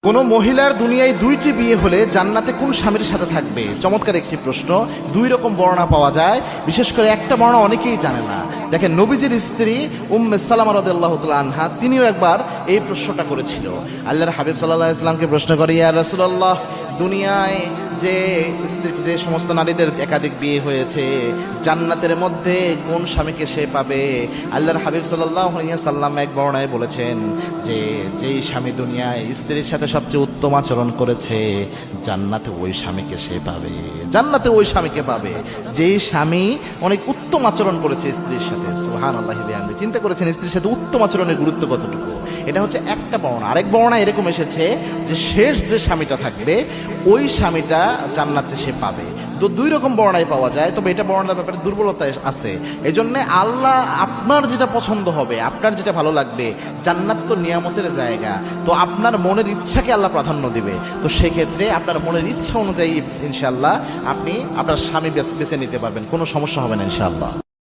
কোনো মহিলার দুনিয়ায় দুইটি বিয়ে হলে জান্নাতে কোন স্বামীর সাথে থাকবে? চমৎকার একটি প্রশ্ন। দুই রকম বর্ণনা পাওয়া যায়, বিশেষ করে একটা বর্ণনা অনেকেই জানে না। দেখেন, নবীজির স্ত্রী উম্মে সালামা রাদিয়াল্লাহু তাআলা আনহা তিনিও একবার এই প্রশ্নটা করেছিল। আল্লাহর হাবিব সাল্লাল্লাহু আলাইহি ওয়াসাল্লামকে প্রশ্ন করে, ইয়া রাসূলুল্লাহ, দুনিয়ায় যে সমস্ত নারীদের একাধিক বিয়ে হয়েছে, জান্নাতের মধ্যে কোন স্বামীকে সে পাবে? আল্লাহর হাবিব সাল্লাল্লাহু আলাইহি ওয়াসাল্লাম এক বর্ণনায় বলেছেন যে যেই স্বামী দুনিয়ায় স্ত্রীর সাথে সবচেয়ে উত্তম আচরণ করেছে, জান্নাতে ওই স্বামীকে সে পাবে। জান্নাতে ওই স্বামীকে পাবে যেই স্বামী অনেক উত্তম আচরণ করেছে স্ত্রীর সাথে। সুবহানাল্লাহি বিহামদি। চিন্তা করেছেন স্ত্রীর সাথে উত্তম আচরণের গুরুত্ব কতটুকু? এটা হচ্ছে একটা বর্ণনা। আরেক বর্ণনা এরকম এসেছে যে শেষ যে স্বামীটা থাকবে ওই স্বামীটা জান্নাতে সে পাবে। তো দুই রকম বর্ণায় পাওয়া যায়, তবে এটা বর্ণনার ব্যাপারে দুর্বলতা আছে। এই জন্য আল্লাহ আপনার যেটা পছন্দ হবে, আপনার যেটা ভালো লাগবে, জান্নাত তো নিয়ামতের জায়গা, তো আপনার মনের ইচ্ছাকে আল্লাহ প্রাধান্য দিবে। তো সেক্ষেত্রে আপনার মনের ইচ্ছা অনুযায়ী ইনশাআল্লাহ আপনি আপনার স্বামী বেছে নিতে পারবেন, কোনো সমস্যা হবে না ইনশাআল্লাহ।